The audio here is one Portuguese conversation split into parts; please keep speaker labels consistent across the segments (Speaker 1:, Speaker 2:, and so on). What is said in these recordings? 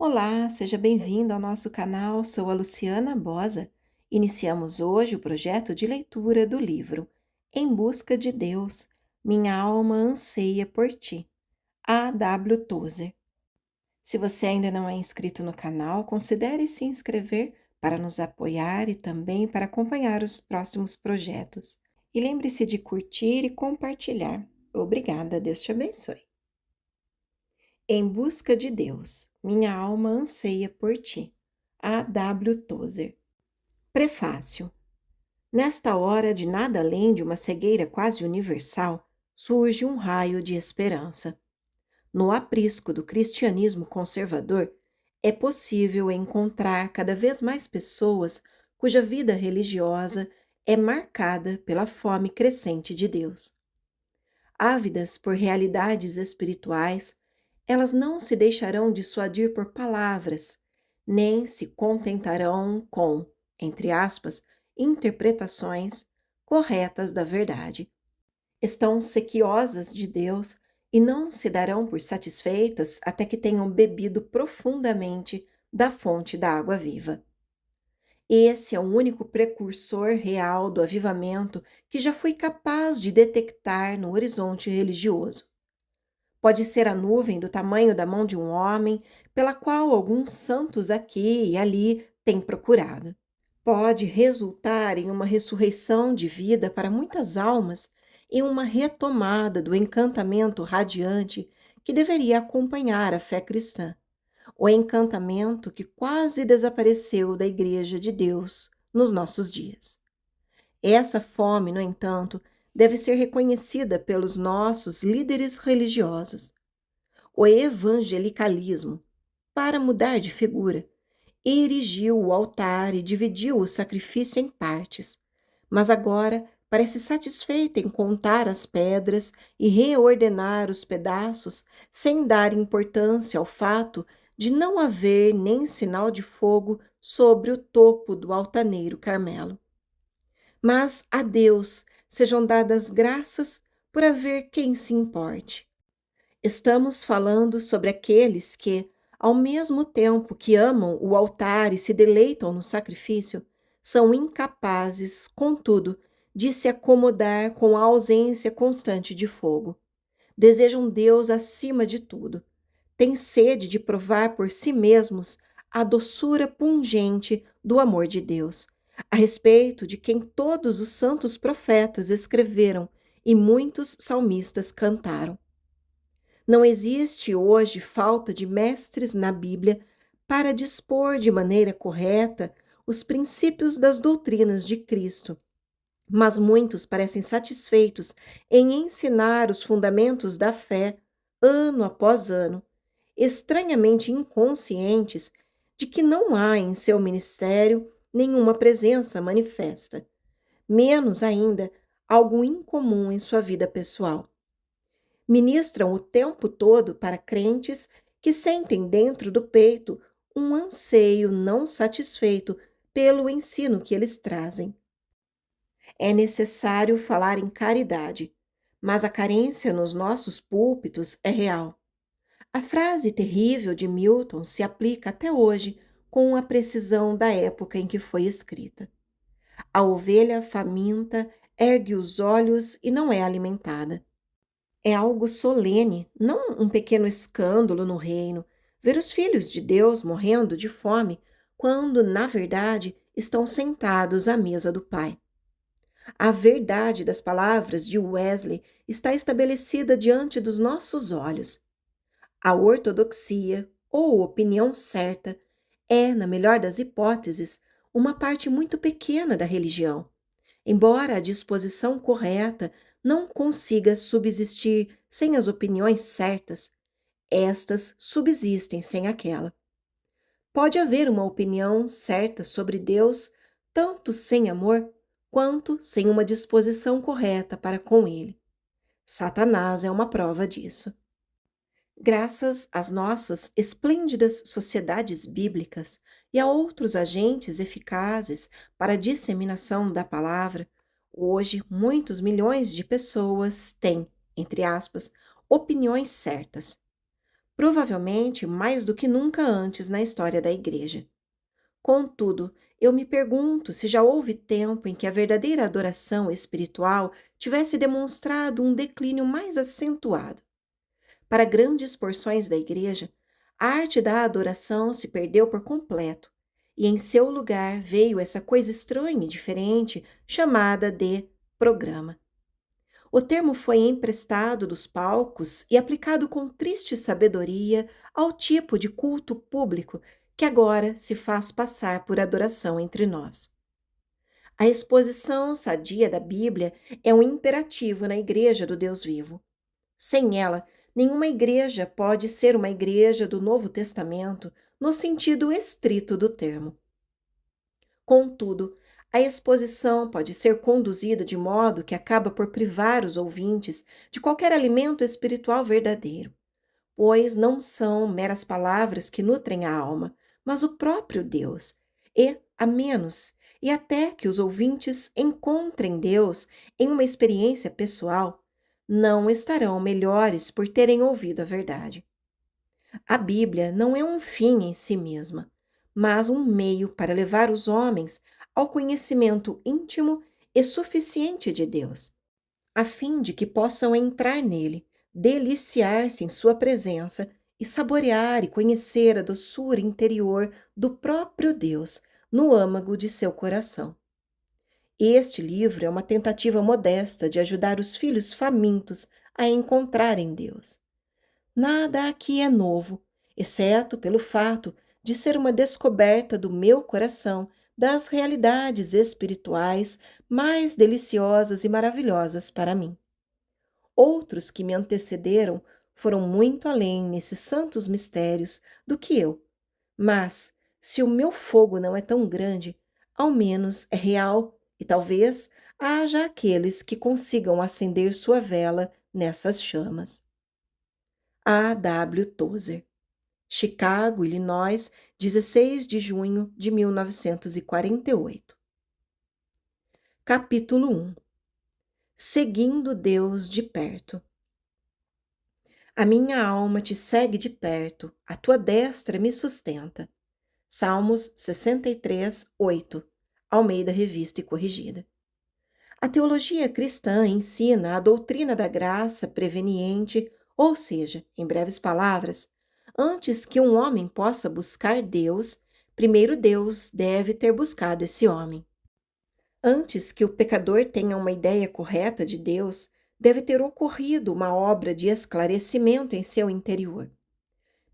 Speaker 1: Olá, seja bem-vindo ao nosso canal. Sou a Luciana Bosa. Iniciamos hoje o projeto de leitura do livro Em Busca de Deus, Minha Alma Anseia por Ti, A. W. Tozer. Se você ainda não é inscrito no canal, considere se inscrever para nos apoiar e também para acompanhar os próximos projetos. E lembre-se de curtir e compartilhar. Obrigada, Deus te abençoe. Em busca de Deus, minha alma anseia por ti. A. W. Tozer. Prefácio. Nesta hora de nada além de uma cegueira quase universal, surge um raio de esperança. No aprisco do cristianismo conservador, é possível encontrar cada vez mais pessoas cuja vida religiosa é marcada pela fome crescente de Deus. Ávidas por realidades espirituais, elas não se deixarão dissuadir por palavras, nem se contentarão com, entre aspas, interpretações corretas da verdade. Estão sequiosas de Deus e não se darão por satisfeitas até que tenham bebido profundamente da fonte da água viva. Esse é o único precursor real do avivamento que já fui capaz de detectar no horizonte religioso. Pode ser a nuvem do tamanho da mão de um homem, pela qual alguns santos aqui e ali têm procurado. Pode resultar em uma ressurreição de vida para muitas almas e uma retomada do encantamento radiante que deveria acompanhar a fé cristã. O encantamento que quase desapareceu da Igreja de Deus nos nossos dias. Essa fome, no entanto, deve ser reconhecida pelos nossos líderes religiosos. O evangelicalismo, para mudar de figura, erigiu o altar e dividiu o sacrifício em partes, mas agora parece satisfeito em contar as pedras e reordenar os pedaços sem dar importância ao fato de não haver nem sinal de fogo sobre o topo do altaneiro Carmelo. Mas a Deus sejam dadas graças por haver quem se importe. Estamos falando sobre aqueles que, ao mesmo tempo que amam o altar e se deleitam no sacrifício, são incapazes, contudo, de se acomodar com a ausência constante de fogo. Desejam Deus acima de tudo. Têm sede de provar por si mesmos a doçura pungente do amor de Deus, a respeito de quem todos os santos profetas escreveram e muitos salmistas cantaram. Não existe hoje falta de mestres na Bíblia para dispor de maneira correta os princípios das doutrinas de Cristo, mas muitos parecem satisfeitos em ensinar os fundamentos da fé, ano após ano, estranhamente inconscientes de que não há em seu ministério nenhuma presença manifesta, menos ainda algo incomum em sua vida pessoal. Ministram o tempo todo para crentes que sentem dentro do peito um anseio não satisfeito pelo ensino que eles trazem. É necessário falar em caridade, mas a carência nos nossos púlpitos é real. A frase terrível de Milton se aplica até hoje com a precisão da época em que foi escrita. A ovelha faminta ergue os olhos e não é alimentada. É algo solene, não um pequeno escândalo no reino, ver os filhos de Deus morrendo de fome, quando, na verdade, estão sentados à mesa do Pai. A verdade das palavras de Wesley está estabelecida diante dos nossos olhos. A ortodoxia, ou opinião certa, é, na melhor das hipóteses, uma parte muito pequena da religião. Embora a disposição correta não consiga subsistir sem as opiniões certas, estas subsistem sem aquela. Pode haver uma opinião certa sobre Deus, tanto sem amor, quanto sem uma disposição correta para com ele. Satanás é uma prova disso. Graças às nossas esplêndidas sociedades bíblicas e a outros agentes eficazes para a disseminação da palavra, hoje muitos milhões de pessoas têm, entre aspas, opiniões certas. provavelmente mais do que nunca antes na história da Igreja. Contudo, eu me pergunto se já houve tempo em que a verdadeira adoração espiritual tivesse demonstrado um declínio mais acentuado. Para grandes porções da Igreja, a arte da adoração se perdeu por completo, e em seu lugar veio essa coisa estranha e diferente chamada de programa. O termo foi emprestado dos palcos e aplicado com triste sabedoria ao tipo de culto público que agora se faz passar por adoração entre nós. A exposição sadia da Bíblia é um imperativo na Igreja do Deus vivo. Sem ela, nenhuma igreja pode ser uma igreja do Novo Testamento no sentido estrito do termo. Contudo, a exposição pode ser conduzida de modo que acaba por privar os ouvintes de qualquer alimento espiritual verdadeiro, pois não são meras palavras que nutrem a alma, mas o próprio Deus. E, a menos, e até que os ouvintes encontrem Deus em uma experiência pessoal, não estarão melhores por terem ouvido a verdade. A Bíblia não é um fim em si mesma, mas um meio para levar os homens ao conhecimento íntimo e suficiente de Deus, a fim de que possam entrar nele, deliciar-se em sua presença e saborear e conhecer a doçura interior do próprio Deus no âmago de seu coração. Este livro é uma tentativa modesta de ajudar os filhos famintos a encontrarem Deus. Nada aqui é novo, exceto pelo fato de ser uma descoberta do meu coração das realidades espirituais mais deliciosas e maravilhosas para mim. Outros que me antecederam foram muito além nesses santos mistérios do que eu, mas se o meu fogo não é tão grande, ao menos é real e talvez haja aqueles que consigam acender sua vela nessas chamas. A. W. Tozer, Chicago, Illinois, 16 de junho de 1948. Capítulo 1. Seguindo Deus de perto. A minha alma te segue de perto, a tua destra me sustenta. Salmos 63, 8. Almeida Revista e Corrigida. A teologia cristã ensina a doutrina da graça preveniente, ou seja, em breves palavras, antes que um homem possa buscar Deus, primeiro Deus deve ter buscado esse homem. Antes que o pecador tenha uma ideia correta de Deus, deve ter ocorrido uma obra de esclarecimento em seu interior.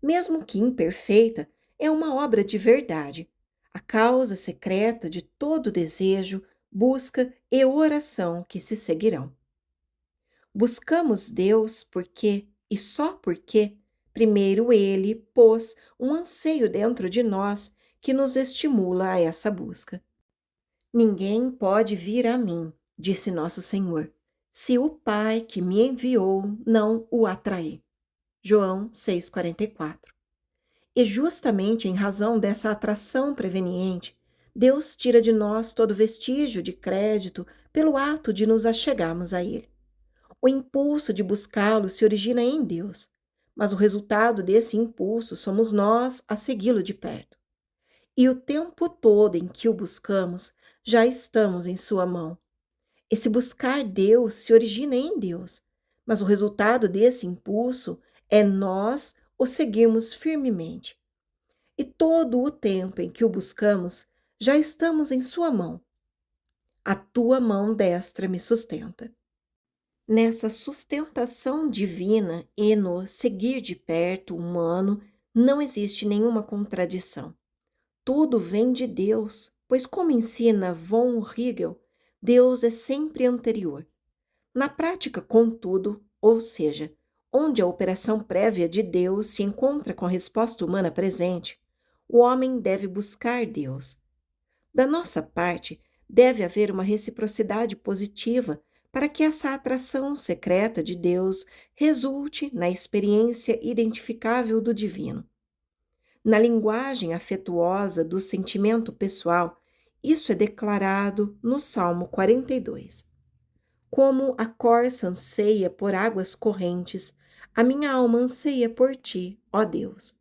Speaker 1: Mesmo que imperfeita, é uma obra de verdade, a causa secreta de todo desejo, busca e oração que se seguirão. Buscamos Deus porque, e só porque, primeiro Ele pôs um anseio dentro de nós que nos estimula a essa busca. Ninguém pode vir a mim, disse nosso Senhor, se o Pai que me enviou não o atrair. João 6,44. E justamente em razão dessa atração preveniente, Deus tira de nós todo vestígio de crédito pelo ato de nos achegarmos a Ele. O impulso de buscá-lo se origina em Deus, mas o resultado desse impulso somos nós a segui-lo de perto. E o tempo todo em que o buscamos, já estamos em sua mão. Esse buscar Deus se origina em Deus, mas o resultado desse impulso é nós o seguirmos firmemente. E todo o tempo em que o buscamos, já estamos em sua mão. A tua mão destra me sustenta. Nessa sustentação divina e no seguir de perto humano, não existe nenhuma contradição. Tudo vem de Deus, pois como ensina von Hegel, Deus é sempre anterior. Na prática, contudo, ou seja, onde a operação prévia de Deus se encontra com a resposta humana presente, o homem deve buscar Deus. Da nossa parte, deve haver uma reciprocidade positiva para que essa atração secreta de Deus resulte na experiência identificável do divino. Na linguagem afetuosa do sentimento pessoal, isso é declarado no Salmo 42. Como a corça anseia por águas correntes, A minha alma anseia por ti, ó Deus.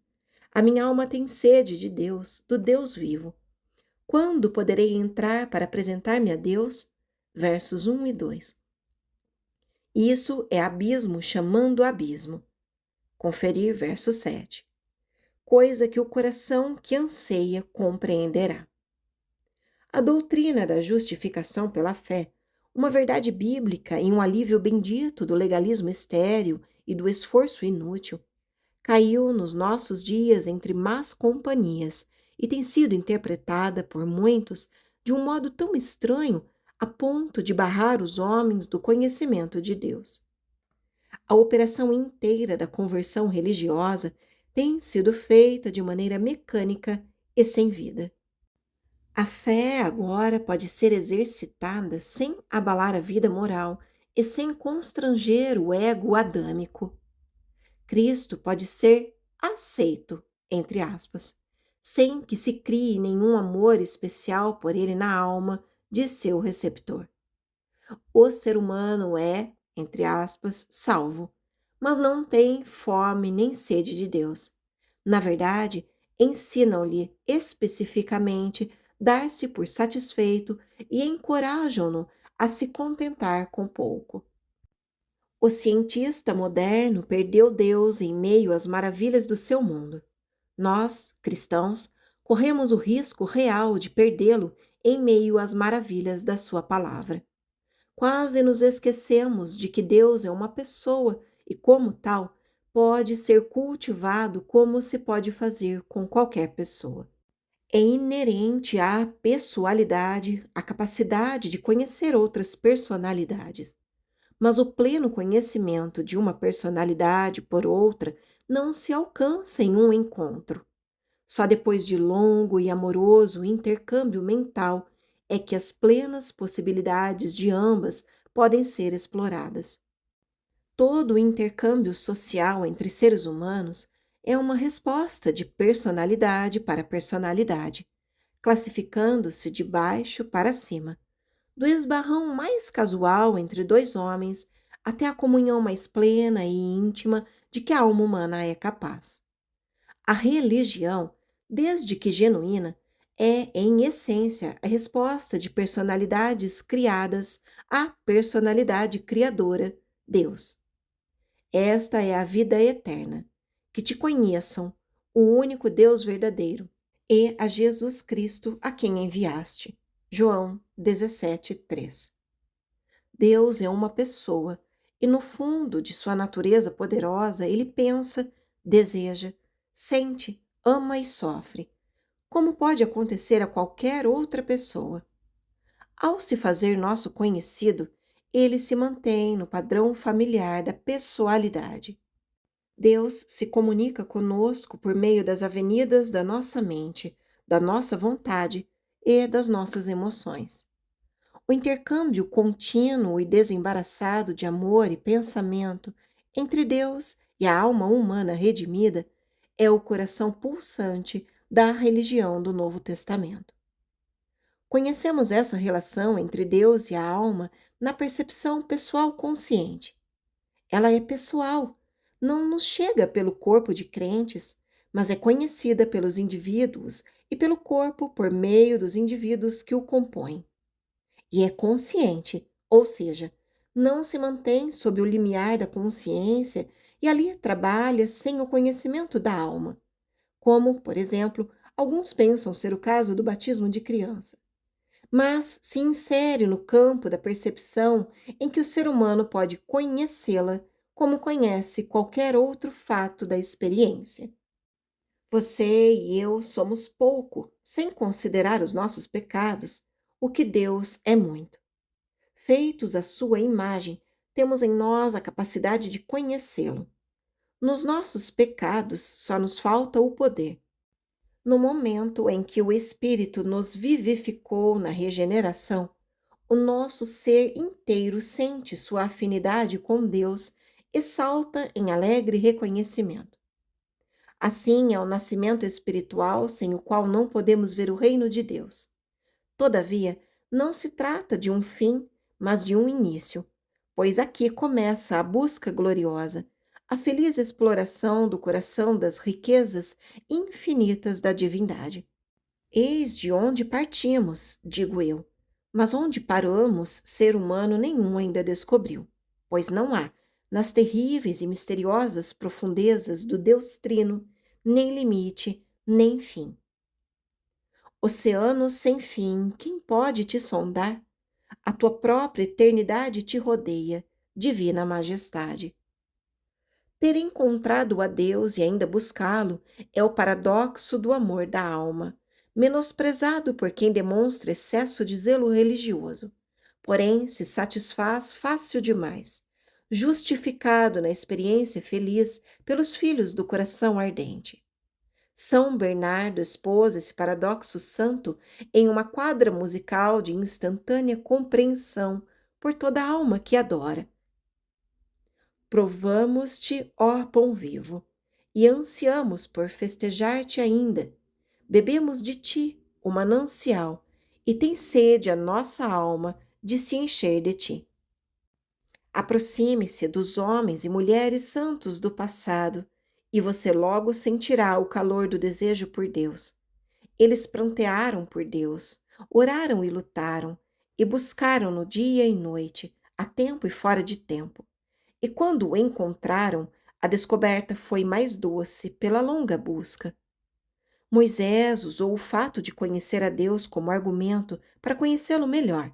Speaker 1: A minha alma tem sede de Deus, do Deus vivo. Quando poderei entrar para apresentar-me a Deus? Versos 1 e 2. Isso é abismo chamando abismo. Conferir verso 7. Coisa que o coração que anseia compreenderá. A doutrina da justificação pela fé, uma verdade bíblica e um alívio bendito do legalismo estéril e do esforço inútil, caiu nos nossos dias entre más companhias e tem sido interpretada por muitos de um modo tão estranho a ponto de barrar os homens do conhecimento de Deus. A operação inteira da conversão religiosa tem sido feita de maneira mecânica e sem vida. A fé agora pode ser exercitada sem abalar a vida moral e sem constranger o ego adâmico. Cristo pode ser aceito, entre aspas, sem que se crie nenhum amor especial por ele na alma de seu receptor. O ser humano é, entre aspas, salvo, mas não tem fome nem sede de Deus. Na verdade, ensinam-lhe especificamente dar-se por satisfeito e encorajam-no a se contentar com pouco. O cientista moderno perdeu Deus em meio às maravilhas do seu mundo. Nós, cristãos, corremos o risco real de perdê-lo em meio às maravilhas da sua palavra. Quase nos esquecemos de que Deus é uma pessoa e, como tal, pode ser cultivado como se pode fazer com qualquer pessoa. É inerente à pessoalidade a capacidade de conhecer outras personalidades. Mas o pleno conhecimento de uma personalidade por outra não se alcança em um encontro. Só depois de longo e amoroso intercâmbio mental é que as plenas possibilidades de ambas podem ser exploradas. Todo o intercâmbio social entre seres humanos é uma resposta de personalidade para personalidade, classificando-se de baixo para cima, do esbarrão mais casual entre dois homens até a comunhão mais plena e íntima de que a alma humana é capaz. A religião, desde que genuína, é, em essência, a resposta de personalidades criadas à personalidade criadora, Deus. Esta é a vida eterna, que te conheçam, o único Deus verdadeiro, e a Jesus Cristo a quem enviaste. João 17:3. Deus é uma pessoa e, no fundo de sua natureza poderosa, ele pensa, deseja, sente, ama e sofre, como pode acontecer a qualquer outra pessoa. Ao se fazer nosso conhecido, ele se mantém no padrão familiar da pessoalidade. Deus se comunica conosco por meio das avenidas da nossa mente, da nossa vontade e das nossas emoções. O intercâmbio contínuo e desembaraçado de amor e pensamento entre Deus e a alma humana redimida é o coração pulsante da religião do Novo Testamento. Conhecemos essa relação entre Deus e a alma na percepção pessoal consciente. Ela é pessoal, não nos chega pelo corpo de crentes, mas é conhecida pelos indivíduos e pelo corpo por meio dos indivíduos que o compõem. E é consciente, ou seja, não se mantém sob o limiar da consciência e ali trabalha sem o conhecimento da alma, como, por exemplo, alguns pensam ser o caso do batismo de criança, mas se insere no campo da percepção em que o ser humano pode conhecê-la como conhece qualquer outro fato da experiência. Você e eu somos pouco, sem considerar os nossos pecados, o que Deus é muito. Feitos à sua imagem, temos em nós a capacidade de conhecê-lo. Nos nossos pecados só nos falta o poder. No momento em que o Espírito nos vivificou na regeneração, o nosso ser inteiro sente sua afinidade com Deus e salta em alegre reconhecimento. Assim é o nascimento espiritual sem o qual não podemos ver o reino de Deus. Todavia, não se trata de um fim, mas de um início, pois aqui começa a busca gloriosa, a feliz exploração do coração das riquezas infinitas da divindade. Eis de onde partimos, digo eu, mas onde paramos, ser humano nenhum ainda descobriu, pois não há, nas terríveis e misteriosas profundezas do Deus Trino, nem limite, nem fim. Oceano sem fim, quem pode te sondar? A tua própria eternidade te rodeia, divina majestade. Ter encontrado a Deus e ainda buscá-lo é o paradoxo do amor da alma, menosprezado por quem demonstra excesso de zelo religioso, porém se satisfaz fácil demais, justificado na experiência feliz pelos filhos do coração ardente. São Bernardo expôs esse paradoxo santo em uma quadra musical de instantânea compreensão por toda a alma que adora. Provamos-te, ó pão vivo, e ansiamos por festejar-te ainda. Bebemos de ti, o manancial, e tem sede a nossa alma de se encher de ti. Aproxime-se dos homens e mulheres santos do passado, e você logo sentirá o calor do desejo por Deus. Eles prantearam por Deus, oraram e lutaram, e buscaram-no dia e noite, a tempo e fora de tempo. E quando o encontraram, a descoberta foi mais doce pela longa busca. Moisés usou o fato de conhecer a Deus como argumento para conhecê-lo melhor.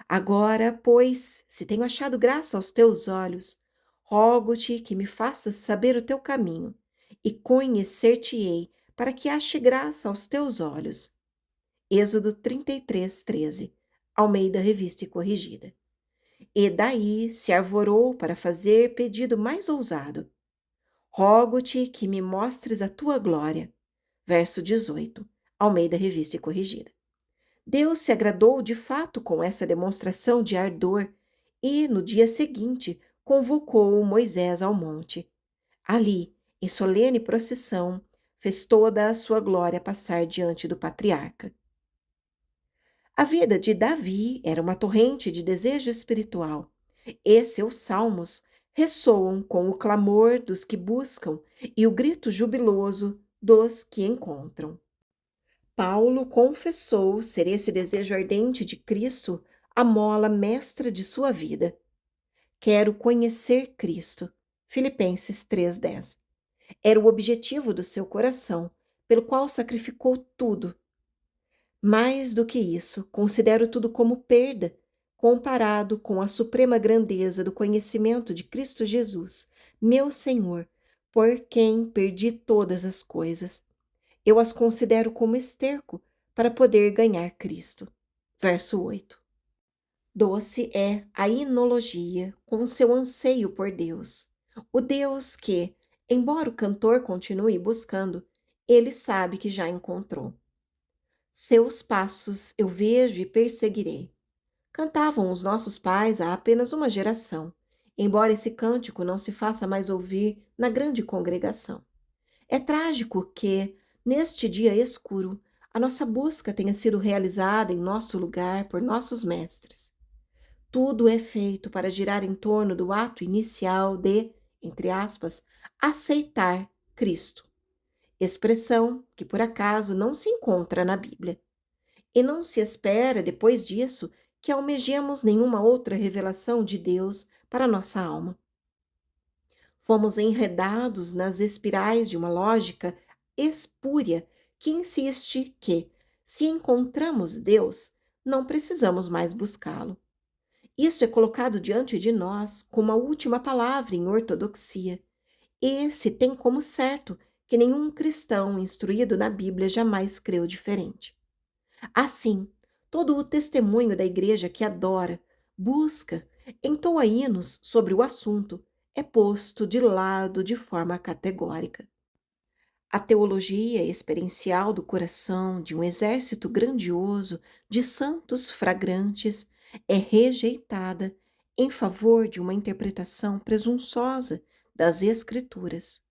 Speaker 1: Agora, pois, se tenho achado graça aos teus olhos, rogo-te que me faças saber o teu caminho, e conhecer-te-ei para que ache graça aos teus olhos. Êxodo 33, 13. Almeida Revista e Corrigida. E daí se arvorou para fazer pedido mais ousado. Rogo-te que me mostres a tua glória. Verso 18. Almeida Revista e Corrigida. Deus se agradou de fato com essa demonstração de ardor e, no dia seguinte, convocou Moisés ao monte. Ali, em solene procissão, fez toda a sua glória passar diante do patriarca. A vida de Davi era uma torrente de desejo espiritual, e seus salmos ressoam com o clamor dos que buscam e o grito jubiloso dos que encontram. Paulo confessou ser esse desejo ardente de Cristo a mola mestra de sua vida. Quero conhecer Cristo. Filipenses 3:10. Era o objetivo do seu coração, pelo qual sacrificou tudo. Mais do que isso, considero tudo como perda, comparado com a suprema grandeza do conhecimento de Cristo Jesus, meu Senhor, por quem perdi todas as coisas. Eu as considero como esterco para poder ganhar Cristo. Verso 8. Doce é a inologia com seu anseio por Deus. O Deus que, embora o cantor continue buscando, ele sabe que já encontrou. Seus passos eu vejo e perseguirei. Cantavam os nossos pais há apenas uma geração, embora esse cântico não se faça mais ouvir na grande congregação. É trágico que, neste dia escuro, a nossa busca tenha sido realizada em nosso lugar por nossos mestres. Tudo é feito para girar em torno do ato inicial de, entre aspas, aceitar Cristo, expressão que por acaso não se encontra na Bíblia. E não se espera, depois disso, que almejemos nenhuma outra revelação de Deus para nossa alma. Fomos enredados nas espirais de uma lógica espúria que insiste que, se encontramos Deus, não precisamos mais buscá-lo. Isso é colocado diante de nós como a última palavra em ortodoxia, e se tem como certo que nenhum cristão instruído na Bíblia jamais creu diferente. Assim, todo o testemunho da igreja que adora, busca, entoa hinos sobre o assunto, é posto de lado de forma categórica. A teologia experiencial do coração de um exército grandioso de santos fragrantes é rejeitada em favor de uma interpretação presunçosa das Escrituras,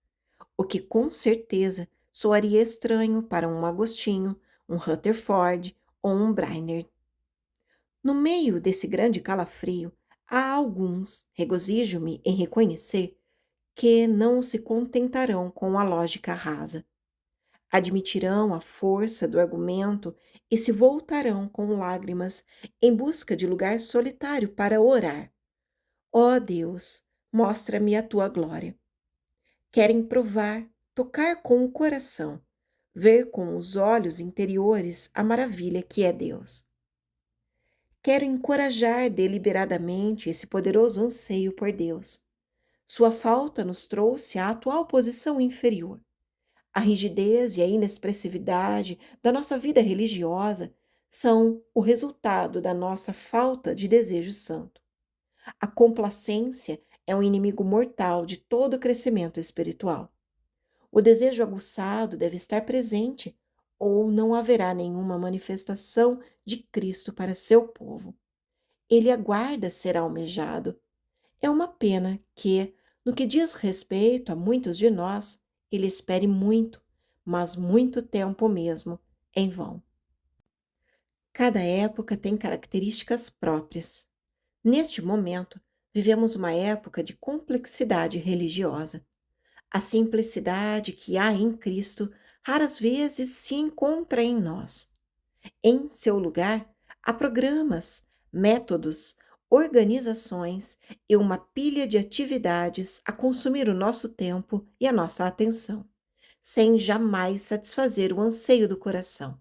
Speaker 1: o que com certeza soaria estranho para um Agostinho, um Rutherford ou um Breiner. No meio desse grande calafrio, há alguns, regozijo-me em reconhecer, que não se contentarão com a lógica rasa. Admitirão a força do argumento e se voltarão com lágrimas em busca de lugar solitário para orar. Ó Deus, mostra-me a tua glória. Querem provar, tocar com o coração, ver com os olhos interiores a maravilha que é Deus. Quero encorajar deliberadamente esse poderoso anseio por Deus. Sua falta nos trouxe à atual posição inferior. A rigidez e a inexpressividade da nossa vida religiosa são o resultado da nossa falta de desejo santo. A complacência é um inimigo mortal de todo crescimento espiritual. O desejo aguçado deve estar presente, ou não haverá nenhuma manifestação de Cristo para seu povo. Ele aguarda ser almejado. É uma pena que, no que diz respeito a muitos de nós, ele espere muito, mas muito tempo mesmo, em vão. Cada época tem características próprias. Neste momento, vivemos uma época de complexidade religiosa. A simplicidade que há em Cristo raras vezes se encontra em nós. Em seu lugar, há programas, métodos, organizações e uma pilha de atividades a consumir o nosso tempo e a nossa atenção, sem jamais satisfazer o anseio do coração.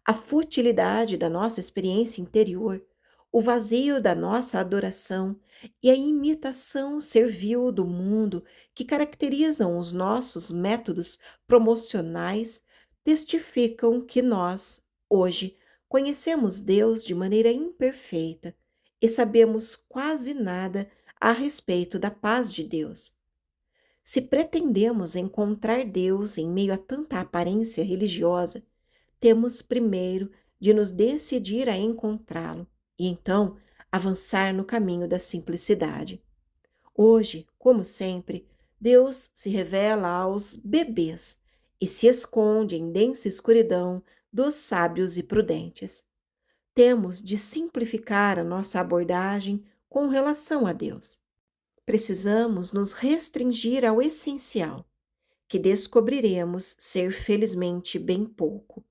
Speaker 1: A futilidade da nossa experiência interior, o vazio da nossa adoração e a imitação servil do mundo que caracterizam os nossos métodos promocionais testificam que nós, hoje, conhecemos Deus de maneira imperfeita e sabemos quase nada a respeito da paz de Deus. Se pretendemos encontrar Deus em meio a tanta aparência religiosa, temos primeiro de nos decidir a encontrá-lo e então avançar no caminho da simplicidade. Hoje, como sempre, Deus se revela aos bebês e se esconde em densa escuridão dos sábios e prudentes. Temos de simplificar a nossa abordagem com relação a Deus. Precisamos nos restringir ao essencial, que descobriremos ser felizmente bem pouco.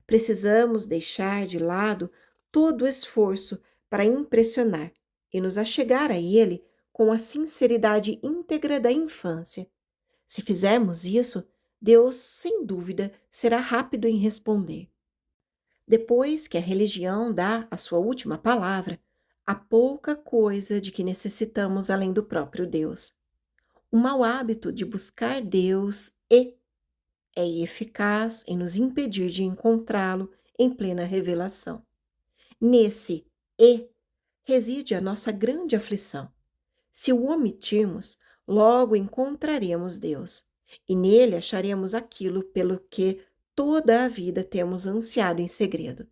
Speaker 1: Precisamos deixar de lado todo o esforço para impressionar e nos achegar a Ele com a sinceridade íntegra da infância. Se fizermos isso, Deus, sem dúvida, será rápido em responder. Depois que a religião dá a sua última palavra, há pouca coisa de que necessitamos além do próprio Deus. O mau hábito de buscar Deus é eficaz em nos impedir de encontrá-lo em plena revelação. Nesse reside a nossa grande aflição. Se o omitirmos, logo encontraremos Deus, e nele acharemos aquilo pelo que toda a vida temos ansiado em segredo.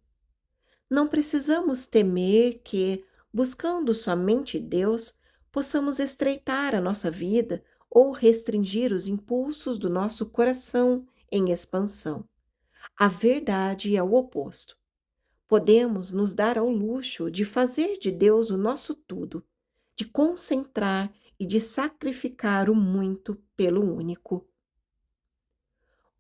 Speaker 1: Não precisamos temer que, buscando somente Deus, possamos estreitar a nossa vida ou restringir os impulsos do nosso coração em expansão. A verdade é o oposto. Podemos nos dar ao luxo de fazer de Deus o nosso tudo, de concentrar e de sacrificar o muito pelo único.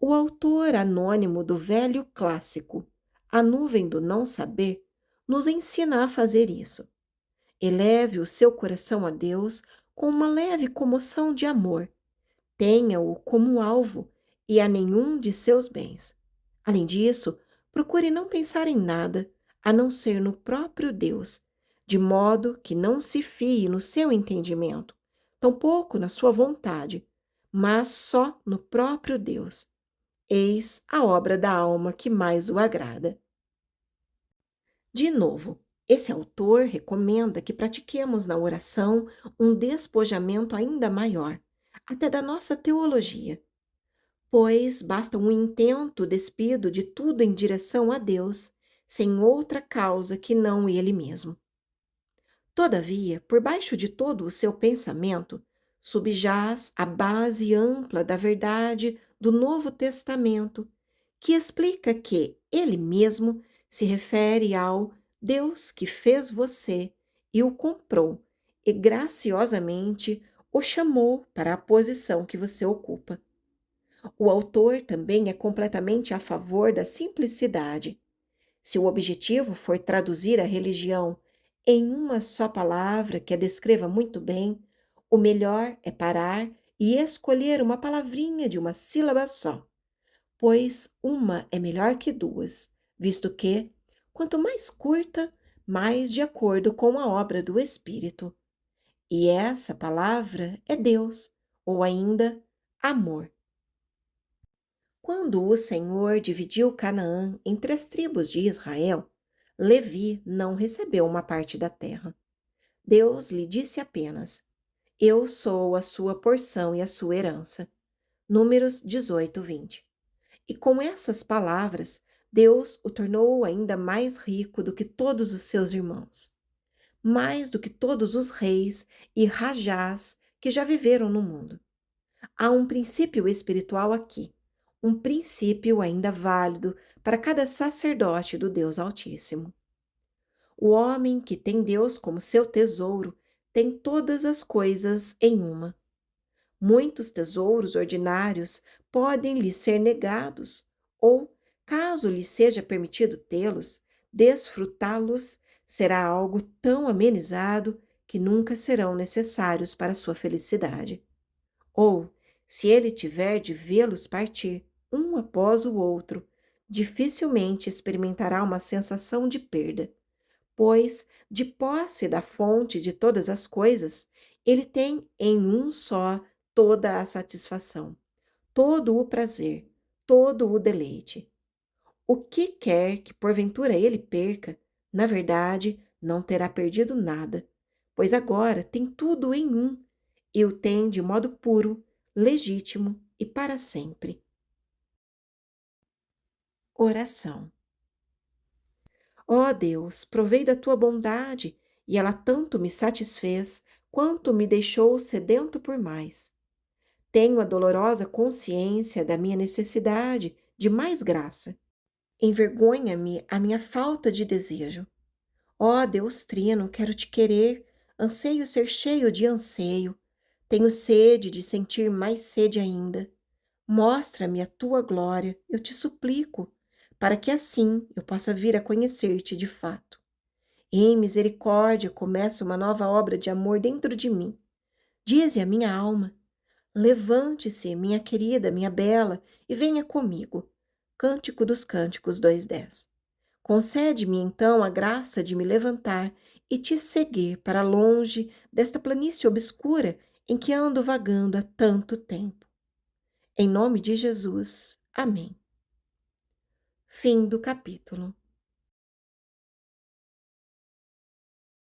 Speaker 1: O autor anônimo do velho clássico, A Nuvem do Não Saber, nos ensina a fazer isso. Eleve o seu coração a Deus com uma leve comoção de amor. Tenha-o como alvo e a nenhum de seus bens. Além disso, procure não pensar em nada, a não ser no próprio Deus, de modo que não se fie no seu entendimento, tampouco na sua vontade, mas só no próprio Deus. Eis a obra da alma que mais o agrada. De novo, esse autor recomenda que pratiquemos na oração um despojamento ainda maior, até da nossa teologia, pois basta um intento despido de tudo em direção a Deus, sem outra causa que não Ele mesmo. Todavia, por baixo de todo o seu pensamento, subjaz a base ampla da verdade do Novo Testamento, que explica que Ele mesmo se refere ao Deus que fez você e o comprou, e graciosamente o chamou para a posição que você ocupa. O autor também é completamente a favor da simplicidade. Se o objetivo for traduzir a religião em uma só palavra que a descreva muito bem, o melhor é parar e escolher uma palavrinha de uma sílaba só, pois uma é melhor que duas, visto que, quanto mais curta, mais de acordo com a obra do Espírito. E essa palavra é Deus, ou ainda amor. Quando o Senhor dividiu Canaã entre as tribos de Israel, Levi não recebeu uma parte da terra. Deus lhe disse apenas: Eu sou a sua porção e a sua herança. Números 18, 20. E com essas palavras, Deus o tornou ainda mais rico do que todos os seus irmãos, mais do que todos os reis e rajás que já viveram no mundo. Há um princípio espiritual aqui, um princípio ainda válido para cada sacerdote do Deus Altíssimo. O homem que tem Deus como seu tesouro tem todas as coisas em uma. Muitos tesouros ordinários podem lhe ser negados, ou, caso lhe seja permitido tê-los, desfrutá-los será algo tão amenizado que nunca serão necessários para sua felicidade. Ou, se ele tiver de vê-los partir, um após o outro, dificilmente experimentará uma sensação de perda, pois, de posse da fonte de todas as coisas, ele tem em um só toda a satisfação, todo o prazer, todo o deleite. O que quer que porventura ele perca, na verdade, não terá perdido nada, pois agora tem tudo em um e o tem de modo puro, legítimo e para sempre. Oração. Ó Deus, provei da tua bondade, e ela tanto me satisfez, quanto me deixou sedento por mais. Tenho a dolorosa consciência da minha necessidade de mais graça. Envergonha-me a minha falta de desejo. Ó Deus Trino, quero te querer, anseio ser cheio de anseio. Tenho sede de sentir mais sede ainda. Mostra-me a tua glória, eu te suplico, para que assim eu possa vir a conhecer-te de fato. Em misericórdia começa uma nova obra de amor dentro de mim. Dize a minha alma: levante-se, minha querida, minha bela, e venha comigo. Cântico dos Cânticos 2:10. Concede-me então a graça de me levantar e te seguir para longe desta planície obscura em que ando vagando há tanto tempo. Em nome de Jesus. Amém. Fim do capítulo.